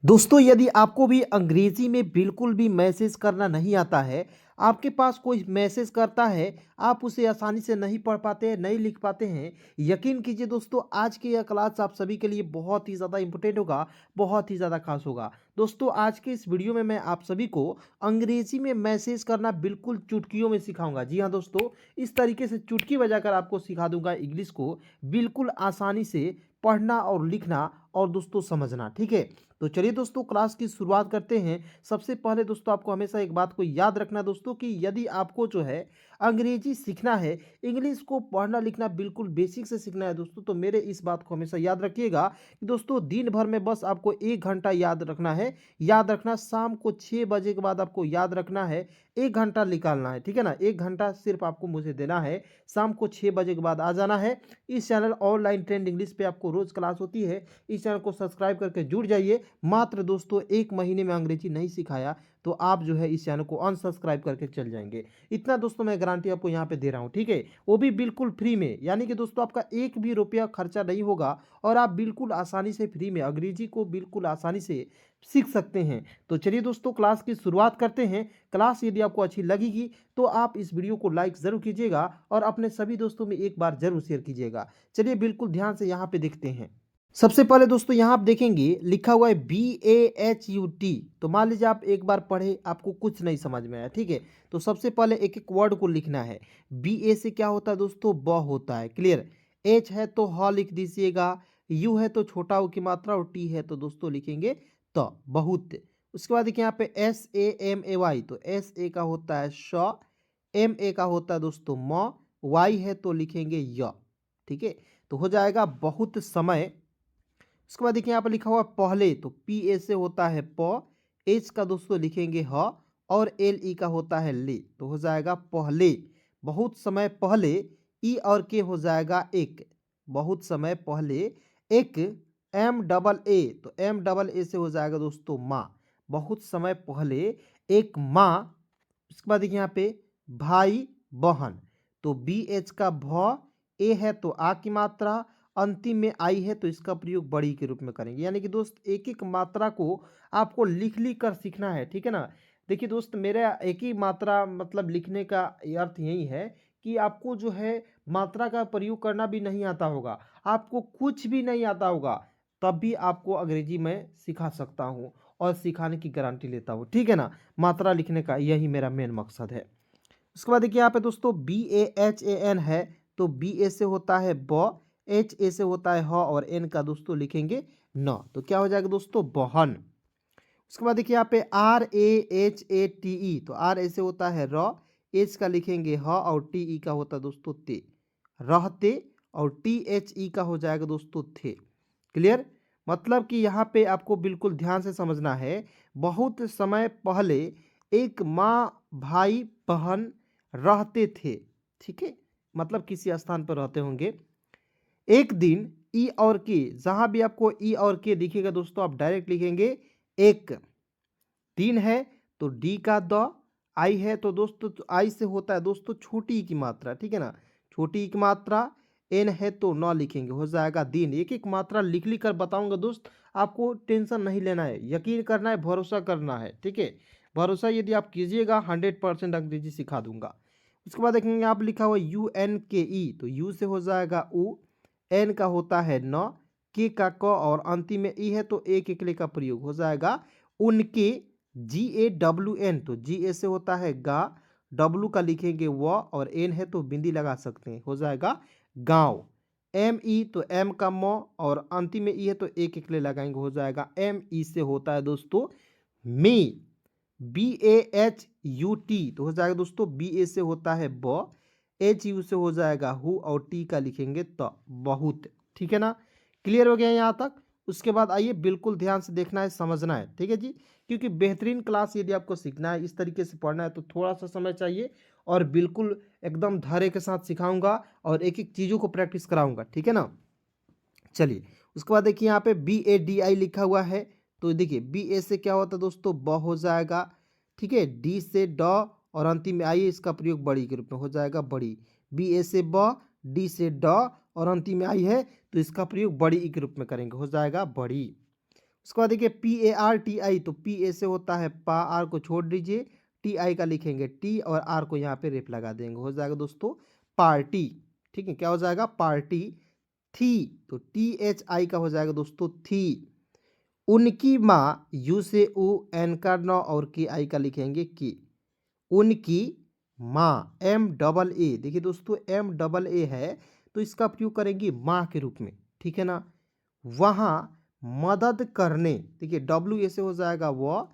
दोस्तों यदि आपको भी अंग्रेजी में बिल्कुल भी मैसेज करना नहीं आता है, आपके पास कोई मैसेज करता है, आप उसे आसानी से नहीं पढ़ पाते हैं, नहीं लिख पाते हैं, यकीन कीजिए दोस्तों आज की यह क्लास आप सभी के लिए बहुत ही ज़्यादा इम्पोर्टेंट होगा, बहुत ही ज़्यादा खास होगा। दोस्तों आज के इस वीडियो में मैं आप सभी को अंग्रेजी में मैसेज करना बिल्कुल चुटकियों में सिखाऊंगा। जी हाँ दोस्तों, इस तरीके से चुटकी बजाकर आपको सिखा दूंगा इंग्लिश को बिल्कुल आसानी से पढ़ना और लिखना और दोस्तों समझना। ठीक है, तो चलिए दोस्तों क्लास की शुरुआत करते हैं। सबसे पहले दोस्तों आपको हमेशा एक बात को याद रखना दोस्तों कि यदि आपको जो है अंग्रेजी सीखना है, इंग्लिश को पढ़ना लिखना बिल्कुल बेसिक से सीखना है दोस्तों, तो मेरे इस बात को हमेशा याद रखिएगा कि दोस्तों दिन भर में बस आपको 1 घंटा याद रखना है। याद रखना शाम को 6 बजे के बाद आपको याद रखना है, 1 घंटा निकालना है। ठीक है ना, 1 घंटा सिर्फ आपको मुझे देना है। शाम को 6 बजे के बाद आ जाना है। इस चैनल ऑनलाइन ट्रेंड इंग्लिश पे आपको रोज़ क्लास होती है। इस चैनल को सब्सक्राइब करके जुड़ जाइए। मात्र दोस्तों 1 महीने में अंग्रेजी नहीं सिखाया तो आप जो है इस चैनल को अनसब्सक्राइब करके चल जाएंगे। इतना दोस्तों मैं गारंटी आपको यहाँ पे दे रहा हूँ। ठीक है, वो भी बिल्कुल फ्री में, यानी कि दोस्तों आपका एक भी रुपया खर्चा नहीं होगा और आप बिल्कुल आसानी से फ्री में अंग्रेजी को बिल्कुल आसानी से सीख सकते हैं। तो चलिए दोस्तों क्लास की शुरुआत करते हैं। क्लास यदि आपको अच्छी लगेगी तो आप इस वीडियो को लाइक ज़रूर कीजिएगा और अपने सभी दोस्तों में एक बार ज़रूर शेयर कीजिएगा। चलिए बिल्कुल ध्यान से यहाँ पे देखते हैं। सबसे पहले दोस्तों यहाँ आप देखेंगे लिखा हुआ है BAHUT। तो मान लीजिए आप एक बार पढ़े, आपको कुछ नहीं समझ में आया। ठीक है, तो सबसे पहले एक एक वर्ड को लिखना है। BA से क्या होता है दोस्तों, ब होता है। क्लियर। H है तो ह लिख दीजिएगा। U है तो छोटा ऊ की मात्रा और T है तो दोस्तों लिखेंगे तो बहुत। उसके बाद देखिए यहाँ पे SAMAY, तो SA का होता है श, MA का होता है दोस्तों म, Y है तो लिखेंगे य। ठीक है, तो हो जाएगा बहुत समय। उसके बाद देखिए यहाँ पर लिखा हुआ पहले, तो PA से होता है प, H का दोस्तों लिखेंगे ह और LE का होता है ले, तो हो जाएगा पहले। बहुत समय पहले, E और K हो जाएगा एक, बहुत समय पहले एक। MAA, तो MAA से हो जाएगा दोस्तों माँ, बहुत समय पहले एक माँ। उसके बाद देखिए यहाँ पे भाई बहन, तो BH का भ, ए है तो आ की मात्रा, अंतिम में आई है तो इसका प्रयोग बड़ी के रूप में करेंगे। यानी कि दोस्त एक एक मात्रा को आपको लिख लिख कर सीखना है। ठीक है ना, देखिए दोस्त मेरा एक ही मात्रा मतलब लिखने का अर्थ यही है कि आपको जो है मात्रा का प्रयोग करना भी नहीं आता होगा, आपको कुछ भी नहीं आता होगा, तब भी आपको अंग्रेजी में सिखा सकता हूँ और सिखाने की गारंटी लेता हूँ। ठीक है ना, मात्रा लिखने का यही मेरा मेन मकसद है। उसके बाद देखिए यहाँ पे दोस्तों BAHAN है, तो BA से होता है ब, HA से होता है ह और N का दोस्तों लिखेंगे न, तो क्या हो जाएगा दोस्तों बहन। उसके बाद देखिए यहाँ पे RAHATE, तो R ऐसे होता है र, H का लिखेंगे ह और TE का होता है दोस्तों ते, रहते, और THE का हो जाएगा दोस्तों थे। क्लियर, मतलब कि यहाँ पे आपको बिल्कुल ध्यान से समझना है। बहुत समय पहले एक माँ भाई बहन रहते थे। ठीक है, मतलब किसी स्थान पर रहते होंगे। एक दिन, ई और के, जहां भी आपको ई और के दिखेगा दोस्तों आप डायरेक्ट लिखेंगे एक। दिन है तो डी का द, आई है तो दोस्तों आई से होता है दोस्तों छोटी ई की मात्रा। ठीक है ना, छोटी ई की मात्रा। एन है तो न लिखेंगे, हो जाएगा दिन। एक एक मात्रा लिख लिख कर बताऊंगा दोस्त, आपको टेंशन नहीं लेना है, यकीन करना है, भरोसा करना है। ठीक है, भरोसा यदि आप कीजिएगा 100% अंग्रेजी सिखा दूंगा। उसके बाद देखेंगे आप लिखा हुआ UNKE, तो यू से हो जाएगा उ, एन का होता है न, के का क और अंतिम में ई है तो एक एकले का प्रयोग हो जाएगा उनके। GAWN, तो GA से होता है गा, W का लिखेंगे व और N है तो बिंदी लगा सकते हैं, हो जाएगा गांव। ME, तो M का म और अंतिम में ई है तो एक एकले लगाएंगे, हो जाएगा ME से होता है दोस्तों मी। BAHUT, तो हो जाएगा दोस्तों BA से होता है ब, HU से हो जाएगा हु और T का लिखेंगे तो बहुत। ठीक है ना, क्लियर हो गया यहाँ तक। उसके बाद आइए बिल्कुल ध्यान से देखना है, समझना है। ठीक है जी, क्योंकि बेहतरीन क्लास यदि आपको सीखना है, इस तरीके से पढ़ना है तो थोड़ा सा समय चाहिए और बिल्कुल एकदम धैर्य के साथ सिखाऊंगा और एक एक चीज़ों को प्रैक्टिस कराऊंगा। ठीक है ना, चलिए उसके बाद देखिए यहाँ पे BADI लिखा हुआ है, तो देखिए BA से क्या होता है दोस्तों ब हो जाएगा। ठीक है, D से ड और अंतिम में आई, इसका प्रयोग बड़ी के रूप में हो जाएगा बड़ी। BA से ब, D से ड और अंतिम में आई है तो इसका प्रयोग बड़ी के रूप में करेंगे, हो जाएगा बड़ी। उसके बाद देखिए PARTI, तो P A से होता है पा, आर को छोड़ दीजिए, TI का लिखेंगे टी और आर को यहाँ पे रेप लगा देंगे, हो जाएगा दोस्तों पार्टी। ठीक है, क्या हो जाएगा पार्टी। थी, तो THI का हो जाएगा दोस्तों थी। उनकी माँ, यू से उ, एन का न और के आई का लिखेंगे की। उनकी माँ, MAA, देखिए दोस्तों MAA है तो इसका प्रयोग करेंगे माँ के रूप में, ठीक है ना। वहाँ मदद करने, देखिए WA से हो जाएगा वह,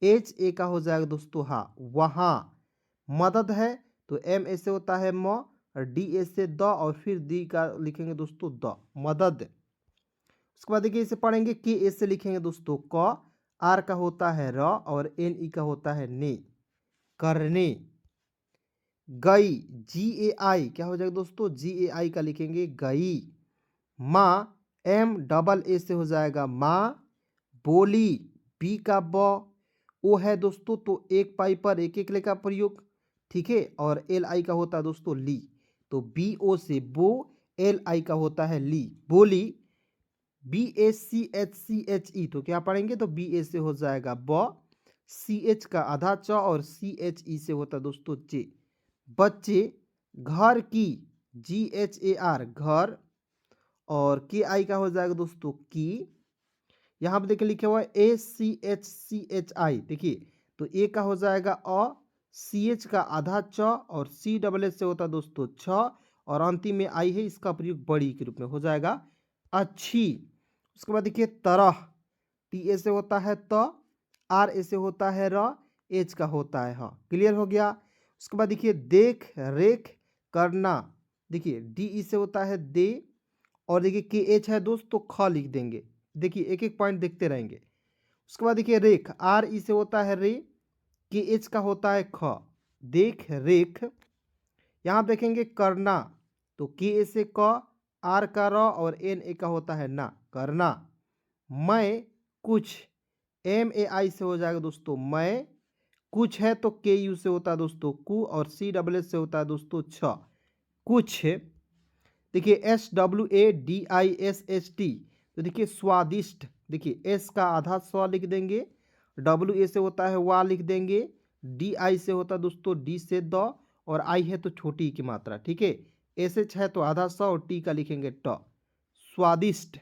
HA का हो जाएगा दोस्तों हाँ, वहाँ मदद है तो MA से होता है म, और DA से द और फिर दी का लिखेंगे दोस्तों द, मदद। उसके बाद देखिए इसे पढ़ेंगे KA से लिखेंगे दोस्तों क, आर का होता है र और NE का होता है ने, करने। गई, GAI क्या हो जाएगा दोस्तों, GAI का लिखेंगे गई। माँ, MAA से हो जाएगा माँ। बोली, बी का ब, ओ है दोस्तों तो एक पाई पर एक एक ले का प्रयोग, ठीक है, और LI का होता है दोस्तों ली, तो BO से बो, LI का होता है ली, बोली। BACHCHE, तो क्या पढ़ेंगे, तो BA से हो जाएगा ब, CH का आधा च और CHE से होता है दोस्तों चे। बच्चे, घर की, GHAR घर, और KI का हो जाएगा दोस्तों की। यहाँ पे देखिए लिखा हुआ है ACHCHI, देखिए तो ए का हो जाएगा अ, CH का आधा च और CSS से होता है दोस्तों छ, और अंतिम में आई है, इसका प्रयोग बड़ी के रूप में हो जाएगा अच्छी। उसके बाद देखिए तरह, TA से होता है त, RA से होता है र, H का होता है ह, क्लियर हो गया। उसके बाद देखिए देख रेख करना, देखिए DE से होता है दे, और देखिए KH है दोस्तों ख लिख देंगे, देखिए एक एक पॉइंट देखते रहेंगे। उसके बाद देखिए रेख, RE से होता है रे, KH का होता है ख, देख रेख। यहाँ देखेंगे करना, तो KA से क, R का र और NA का होता है ना, करना। मैं कुछ, MAI से हो जाएगा दोस्तों मैं, कुछ है तो KU से होता है दोस्तों कु, और CSS से होता है दोस्तों छ, कुछ। देखिए SWADISHT, तो देखिए स्वादिष्ट, देखिए S का आधा स्व लिख देंगे, WA से होता है वा लिख देंगे, DI से होता है दोस्तों डी से द, और आई है तो छोटी की मात्रा, ठीक है। SH है तो आधा स और टी का लिखेंगे ट, स्वादिष्ट,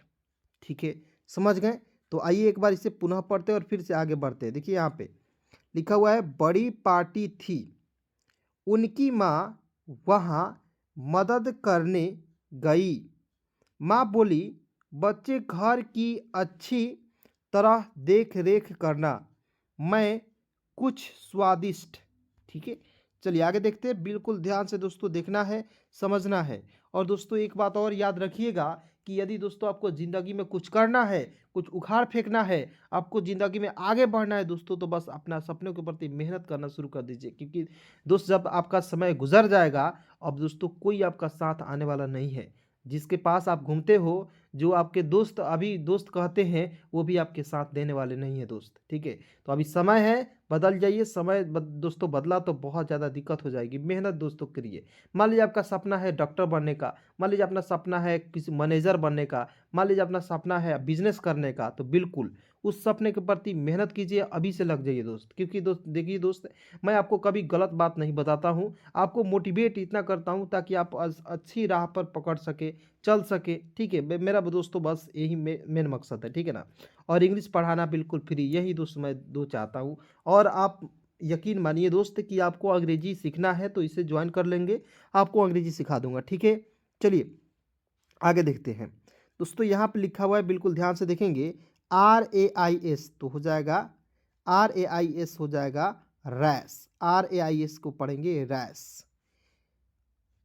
ठीक है, समझ गए। तो आइए एक बार इसे पुनः पढ़ते हैं और फिर से आगे बढ़ते हैं। देखिए यहाँ पे लिखा हुआ है बड़ी पार्टी थी, उनकी माँ वहाँ मदद करने गई। माँ बोली बच्चे घर की अच्छी तरह देख रेख करना, मैं कुछ स्वादिष्ट, ठीक है। चलिए आगे देखते हैं, बिल्कुल ध्यान से दोस्तों देखना है, समझना है। और दोस्तों एक बात और याद रखिएगा कि यदि दोस्तों आपको ज़िंदगी में कुछ करना है, कुछ उखाड़ फेंकना है, आपको ज़िंदगी में आगे बढ़ना है दोस्तों, तो बस अपना सपनों के प्रति मेहनत करना शुरू कर दीजिए, क्योंकि दोस्त जब आपका समय गुजर जाएगा, अब दोस्तों कोई आपका साथ आने वाला नहीं है। जिसके पास आप घूमते हो, जो आपके दोस्त अभी दोस्त कहते हैं, वो भी आपके साथ देने वाले नहीं है दोस्त, ठीक है। तो अभी समय है, बदल जाइए, दोस्तों बदला तो बहुत ज़्यादा दिक्कत हो जाएगी। मेहनत दोस्तों करिए। मान लीजिए आपका सपना है डॉक्टर बनने का, मान लीजिए अपना सपना है किसी मैनेजर बनने का, मान लीजिए अपना सपना है बिजनेस करने का, तो बिल्कुल उस सपने के प्रति मेहनत कीजिए, अभी से लग जाइए दोस्त। क्योंकि दोस्त देखिए दोस्त, मैं आपको कभी गलत बात नहीं बताता हूँ, आपको मोटिवेट इतना करता हूँ ताकि आप अच्छी राह पर पकड़ सके, चल सके, ठीक है। मेरा दोस्तों बस यही मेन मकसद है, ठीक है ना। और इंग्लिश पढ़ाना बिल्कुल फ्री, यही दोस्त मैं चाहता हूँ। और आप यकीन मानिए दोस्त कि आपको अंग्रेजी सीखना है तो इसे ज्वाइन कर लेंगे, आपको अंग्रेजी सिखा दूंगा, ठीक है। चलिए आगे देखते हैं दोस्तों, यहाँ पे लिखा हुआ है, बिल्कुल ध्यान से देखेंगे, RAIS, तो हो जाएगा RAIS हो जाएगा रैस, RAIS को पढ़ेंगे रैस।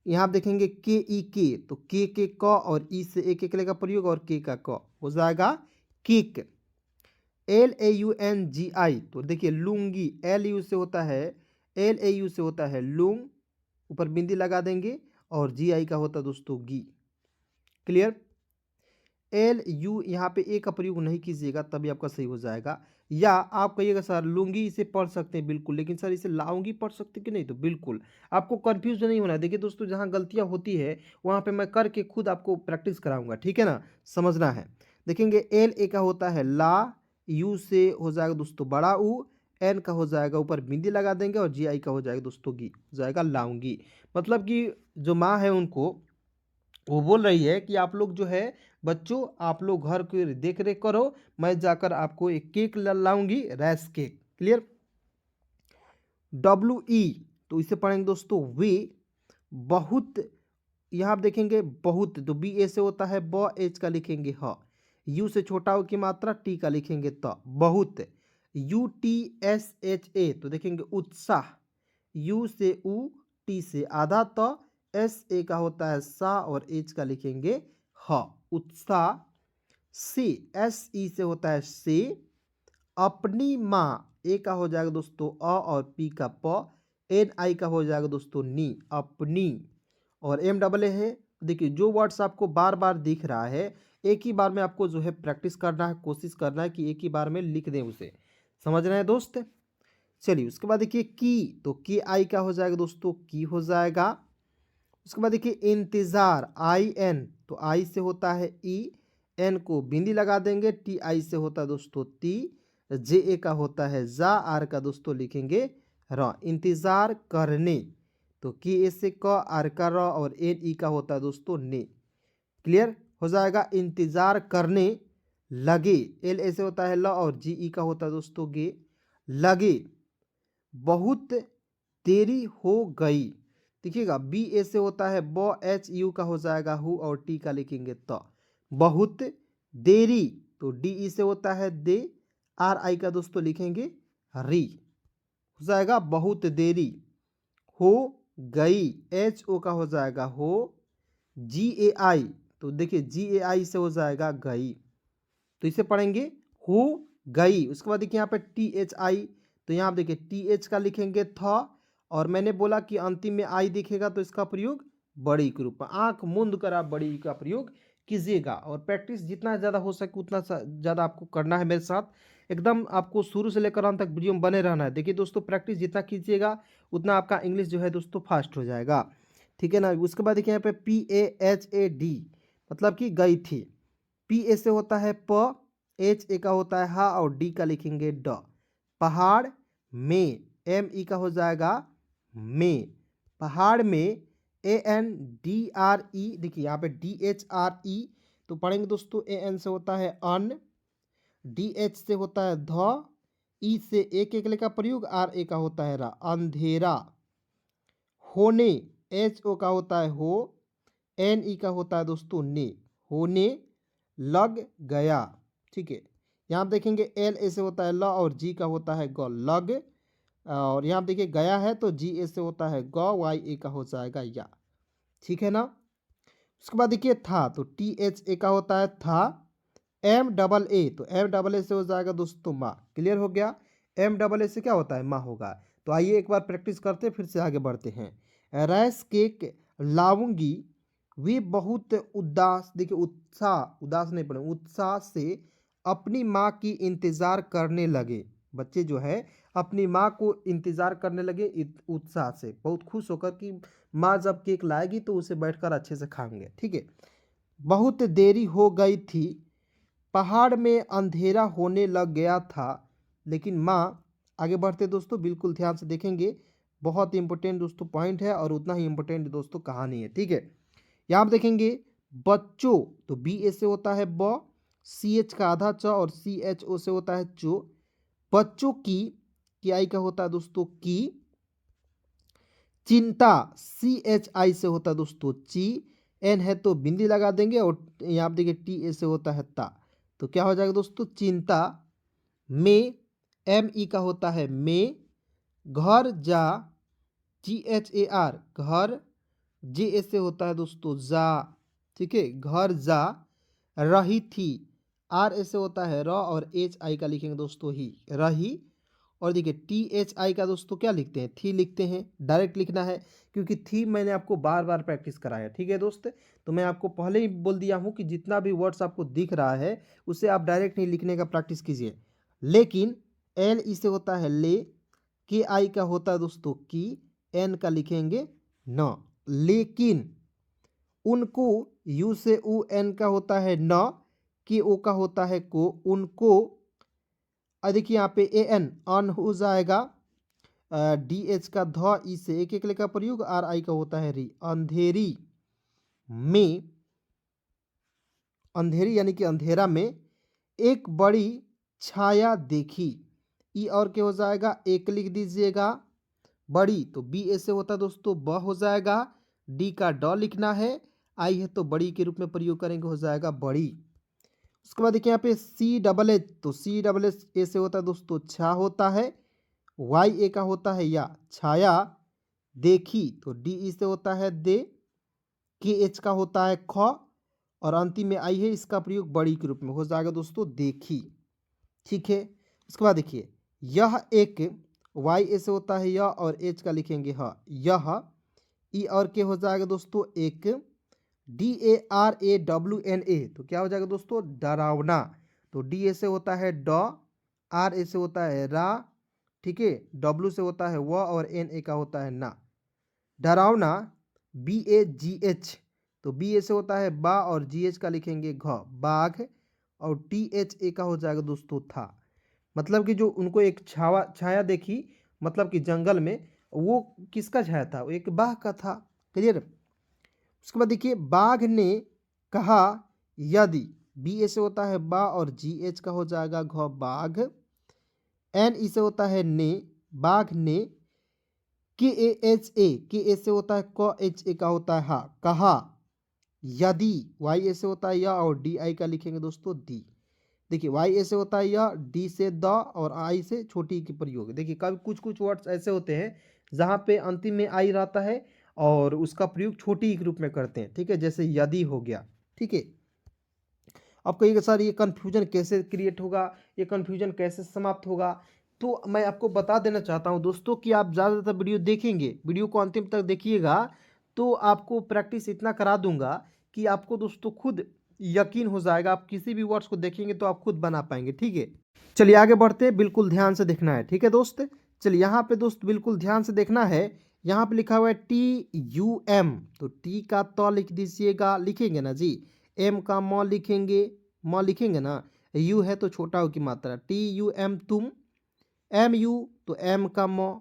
यहाँ आप देखेंगे KEK, तो के क और ई से एक एक का प्रयोग, और के का क हो जाएगा किक। LAUNGI, तो देखिए लुंगी, LU से होता है, LAU से होता है लुंग, ऊपर बिंदी लगा देंगे, और GI का होता है दोस्तों गी, क्लियर। LU यहाँ पे ए का प्रयोग नहीं कीजिएगा, तभी आपका सही हो जाएगा। या आप कहिएगा सर लुंगी इसे पढ़ सकते हैं, बिल्कुल, लेकिन सर इसे लाऊंगी पढ़ सकते कि नहीं, तो बिल्कुल आपको कंफ्यूज नहीं होना है। देखिए दोस्तों, जहाँ गलतियाँ होती है वहाँ पे मैं करके खुद आपको प्रैक्टिस कराऊंगा, ठीक है ना, समझना है। देखेंगे LA का होता है ला, यू से हो जाएगा दोस्तों बड़ा ऊ, एन का हो जाएगा ऊपर बिंदी लगा देंगे और जी आई का हो जाएगा दोस्तों गी, हो जाएगा लाऊंगी। मतलब कि जो माँ है उनको वो बोल रही है कि आप लोग जो है बच्चों आप लोग घर की देख रेख करो, मैं जाकर आपको एक केक लाऊंगी, रैस केक। क्लियर। डब्ल्यू ई तो इसे पढ़ेंगे दोस्तों वे, बहुत, यहाँ आप देखेंगे बहुत तो बी ए से होता है ब, एच का लिखेंगे ह, यू से छोटा हो की मात्रा, टी का लिखेंगे त, बहुत, U T S H A तो देखेंगे उत्साह, यू से ऊ, टी से आधा त, एस ए का होता है सा और एच का लिखेंगे ह, उत्साह। सी एस ई से होता है से, अपनी माँ, ए का हो जाएगा दोस्तों अ और पी का प, एन आई का हो जाएगा दोस्तों नी, अपनी। और एम डबल ए है, देखिए जो वर्ड्स आपको बार बार दिख रहा है एक ही बार में आपको जो है प्रैक्टिस करना है, कोशिश करना है कि एक ही बार में लिख दें उसे, समझ रहे हैं दोस्त। चलिए उसके बाद देखिए की, तो की आई का हो जाएगा दोस्तों की हो जाएगा। उसके बाद देखिए इंतज़ार, आई एन तो आई से होता है ई, एन को बिंदी लगा देंगे, टी आई से होता है दोस्तों ती, जे ए का होता है जा, आर का दोस्तों लिखेंगे र, इंतज़ार करने तो के ए से क, आर का र और एन ई का होता है दोस्तों ने। क्लियर हो जाएगा। इंतज़ार करने लगे, एल ए से होता है ल और जी ई का होता है दोस्तों गे, लगे। बहुत देरी हो गई, देखिएगा बी ए से होता है ब, एच यू का हो जाएगा हु और टी का लिखेंगे त, बहुत देरी तो डी ई से होता है दे, आर आई का दोस्तों लिखेंगे री, हो जाएगा बहुत देरी। हो गई, एच ओ का हो जाएगा हो, जी ए आई तो देखिए जी ए आई से हो जाएगा गई, तो इसे पढ़ेंगे हो गई। उसके बाद देखिए यहाँ पे टी एच आई तो यहाँ आप देखिए टी एच का लिखेंगे था, और मैंने बोला कि अंतिम में आई दिखेगा तो इसका प्रयोग बड़ी के रूप में, आंख मूंद कर आप बड़ी का प्रयोग कीजिएगा। और प्रैक्टिस जितना ज़्यादा हो सके उतना ज़्यादा आपको करना है मेरे साथ, एकदम आपको शुरू से लेकर अंत तक वीडियो में बने रहना है। देखिए दोस्तों प्रैक्टिस जितना कीजिएगा उतना आपका इंग्लिश जो है दोस्तों फास्ट हो जाएगा, ठीक है ना। उसके बाद देखिए यहाँ पे P A H A D मतलब कि गई थी, पी ए से होता है प, एच ए का होता है हा और डी का लिखेंगे ड, पहाड़ में, एम ई का हो जाएगा में, पहाड़ में, A N D R E देखिए यहाँ पे डी एच आर ई तो पढ़ेंगे दोस्तों, ए एन से होता है अन, डी एच से होता है ध, ई से एक एक का प्रयोग, आर ए का होता है रा, अंधेरा। होने, एच ओ का होता है हो, एन ई का होता है दोस्तों ने, होने लग गया, ठीक है। यहाँ आप देखेंगे एल ए से होता है ल और जी का होता है ग, लग, और यहाँ आप देखिए गया है तो जी ए से होता है ग, वाई ए का हो जाएगा या, ठीक है ना। उसके बाद देखिए था तो टी एच ए का होता है था, एम डबल ए तो एम डबल ए से हो जाएगा दोस्तों माँ। क्लियर हो गया, एम डबल ए से क्या होता है माँ होगा। तो आइए एक बार प्रैक्टिस करते फिर से आगे बढ़ते हैं। रैस केक लाऊंगी, वे बहुत उदास, देखिए उत्साह, उदास नहीं पड़े, उत्साह से अपनी माँ की इंतज़ार करने लगे। बच्चे जो है अपनी माँ को इंतज़ार करने लगे उत्साह से, बहुत खुश होकर कि माँ जब केक लाएगी तो उसे बैठकर अच्छे से खाएंगे, ठीक है। बहुत देरी हो गई थी, पहाड़ में अंधेरा होने लग गया था, लेकिन माँ, आगे बढ़ते दोस्तों बिल्कुल ध्यान से देखेंगे, बहुत इंपॉर्टेंट दोस्तों पॉइंट है और उतना ही इंपॉर्टेंट दोस्तों कहानी है, ठीक है। यहाँ आप देखेंगे बच्चों तो बी ए से होता है ब, सी एच का आधा च और सी एच ओ से होता है चो, बच्चों की आई का होता है दोस्तों की, चिंता, सी एच आई से होता है दोस्तों ची, एन है तो बिंदी लगा देंगे और यहाँ आप देखिए टी ए से होता है ता, तो क्या हो जाएगा दोस्तों चिंता में, एम ई का होता है में, घर जा, जी एच ए आर घर, जे ए से होता है दोस्तों जा, ठीक है, घर जा रही थी, आर ए से होता है र और एच आई का लिखेंगे दोस्तों ही, रही। और देखिए टी एच आई का दोस्तों क्या लिखते हैं, थी लिखते हैं, डायरेक्ट लिखना है क्योंकि थी मैंने आपको बार बार प्रैक्टिस कराया, ठीक है दोस्त। तो मैं आपको पहले ही बोल दिया हूँ कि जितना भी वर्ड्स आपको दिख रहा है उसे आप डायरेक्ट नहीं लिखने का प्रैक्टिस कीजिए। लेकिन एल ई से होता है ले, के आई का होता है दोस्तों की, एन का लिखेंगे न, लेकिन, उनको, यू से उ, एन का होता है न, के ओ का होता है को, उनको और देखिए यहाँ पे ए एन अन हो जाएगा, डी एच का ध ई से एक एक लेकर प्रयोग, आर आई का होता है री। अंधेरी में, अंधेरी यानी कि अंधेरा में एक बड़ी छाया देखी। ई और क्या हो जाएगा, एक लिख दीजिएगा। बड़ी तो बी ए से होता है दोस्तों, ब हो जाएगा। डी का ड लिखना है, आई है तो बड़ी के रूप में प्रयोग करेंगे, हो जाएगा बड़ी। उसके बाद देखिए यहाँ पे सी डबल एच, तो सी डबल एच ए से होता है दोस्तों छा होता है। वाई ए का होता है या, छाया देखी तो डी ई से होता है दे। के एच का होता है ख, और अंतिम में आई है, इसका प्रयोग बड़ी के रूप में हो जाएगा दोस्तों देखी। ठीक है। उसके बाद देखिए यह एक, वाई ए से होता है यह, और एच का लिखेंगे ह, यह। ई और के हो जाएगा दोस्तों एक, D A R A W N A, तो क्या हो जाएगा दोस्तों डरावना। तो डी ए से होता है ड, आर ए से होता है रा, ठीक है, डब्ल्यू से होता है व, और एन ए का होता है ना। डरावना बी ए जी एच, तो बी ए से होता है बा, और जी एच का लिखेंगे घ, बाघ। और टी एच ए का हो जाएगा दोस्तों था। मतलब कि जो उनको एक छाया देखी, मतलब कि जंगल में, वो किसका छाया था, वो एक बाघ का था। क्लियर। उसके बाद देखिए बाघ ने कहा यदि, बी ए से होता है बा, और जी एच का हो जाएगा घ, बाघ। एन ई से होता है ने, बाघ ने। के ए, के ए से होता है क, एच ए का होता है हा, कहा। यदि, वाई ए से होता है या, और डी आई का लिखेंगे दोस्तों दी। देखिए वाई ए से होता है या, डी से द, और आई से छोटी की प्रयोग। देखिए कभी कुछ कुछ वर्ड्स ऐसे होते हैं जहाँ पे अंतिम में आई रहता है और उसका प्रयोग छोटी के रूप में करते हैं। ठीक है, जैसे यदि हो गया। ठीक है। अब कहिएगा सर ये कन्फ्यूजन कैसे क्रिएट होगा, ये कन्फ्यूजन कैसे समाप्त होगा, तो मैं आपको बता देना चाहता हूँ दोस्तों कि आप ज़्यादातर वीडियो देखेंगे, वीडियो को अंतिम तक देखिएगा, तो आपको प्रैक्टिस इतना करा दूंगा कि आपको दोस्तों खुद यकीन हो जाएगा। आप किसी भी वर्ड्स को देखेंगे तो आप खुद बना पाएंगे। ठीक है, चलिए आगे बढ़ते हैं। बिल्कुल ध्यान से देखना है। ठीक है दोस्त, चलिए यहाँ पे दोस्त बिल्कुल ध्यान से देखना है। यहाँ पे लिखा हुआ है टी यू एम, तो टी का तो लिख दीजिएगा, लिखेंगे ना जी। एम का म लिखेंगे, म लिखेंगे ना। यू है तो छोटा हो की मात्रा, टी यू एम तुम। एम यू तो एम का म,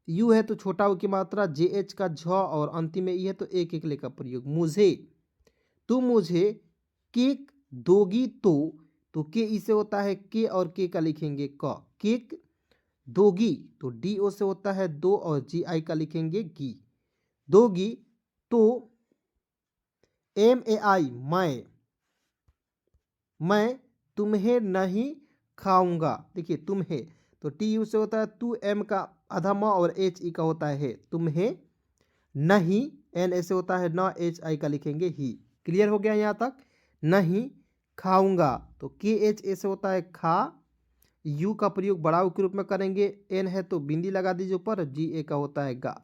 यू है तो छोटा हो की मात्रा, जे एच का झ, और अंतिम में ई है तो एक एक लेकर प्रयोग। मुझे, तुम मुझे केक दोगी तो के ई से होता है के, और के का लिखेंगे क, केक दोगी तो डी ओ से होता है दो, और जी आई का लिखेंगे गी, दोगी। तो एम ए आई मैं तुम्हें नहीं खाऊंगा। देखिए तुम्हें तो टी यू से होता है तू, एम का आधा म, और एच ई का होता है तुम्हें नहीं, एन ए से होता है न, एच आई का लिखेंगे ही। क्लियर हो गया यहाँ तक। नहीं खाऊंगा तो के एच ए से होता है खा, यू का प्रयोग बड़ाऊ के रूप में करेंगे, एन है तो बिंदी लगा दीजिए ऊपर, जी ए का होता है गा,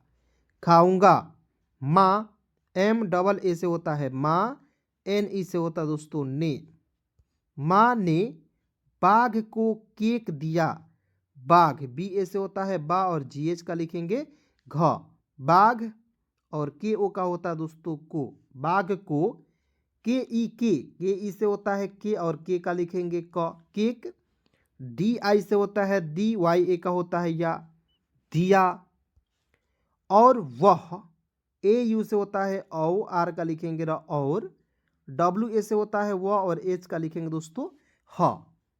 खाऊंगा। माँ, एम डबल ए से होता है माँ, एन ई से होता है दोस्तों ने। माँ ने बाघ को केक दिया, बाघ बी ए से होता है बा, और जी एच का लिखेंगे घ, बाघ। और के ओ का होता है दोस्तों को, बाघ को। के ई से होता है के, और के का लिखेंगे क, केक। डी आई से होता है दी, वाई ए का होता है या, दिया। और वह, ए यू से होता है औ, आर का लिखेंगे र, और। डब्ल्यू ए से होता है वह, और एच का लिखेंगे दोस्तों ह।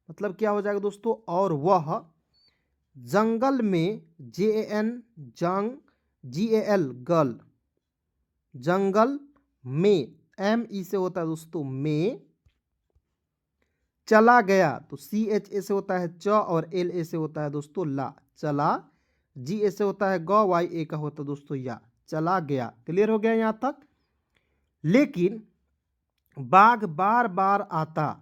मतलब क्या हो जाएगा दोस्तों, और वह जंगल में, जे ए एन जंग, जी ए एल गल, जंगल में, एम ई से होता है दोस्तों में। चला गया तो सी एच ए से होता है च, और एल ए से होता है दोस्तों ला, चला। जी ए से होता है ग, वाई ए का होता है दोस्तों या, चला गया। क्लियर हो गया यहाँ तक। लेकिन बाघ बार बार आता,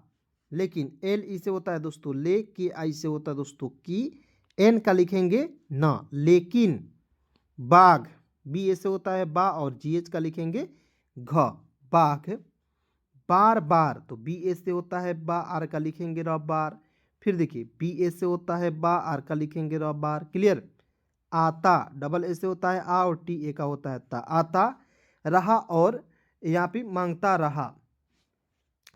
लेकिन एल ई से होता है दोस्तों ले, के आई से होता है दोस्तों की, एन का लिखेंगे ना, लेकिन। बाघ बी ए से होता है बा, और जी एच का लिखेंगे घ, बाघ। बार बार तो बी ए से होता है बा, आर का लिखेंगे र, बार। फिर देखिए बी ए से होता है बा, आर का लिखेंगे र, बार। क्लियर। आता डबल ए से होता है आ, और टी ए का होता है ता, आता रहा, और यहाँ पे मांगता रहा।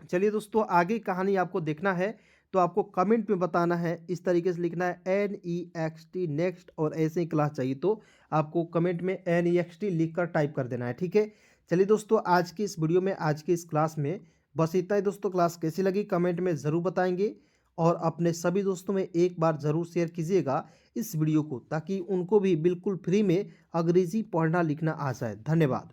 चलिए दोस्तों आगे कहानी आपको देखना है तो आपको कमेंट में बताना है, इस तरीके से लिखना है NEXT नेक्स्ट, और ऐसे ही क्लास चाहिए तो आपको कमेंट में NEXT लिख कर टाइप कर देना है, ठीक है। चलिए दोस्तों, आज की इस वीडियो में, आज की इस क्लास में बस इतना ही दोस्तों। क्लास कैसी लगी कमेंट में ज़रूर बताएंगे, और अपने सभी दोस्तों में एक बार ज़रूर शेयर कीजिएगा इस वीडियो को, ताकि उनको भी बिल्कुल फ्री में अंग्रेज़ी पढ़ना लिखना आ जाए। धन्यवाद।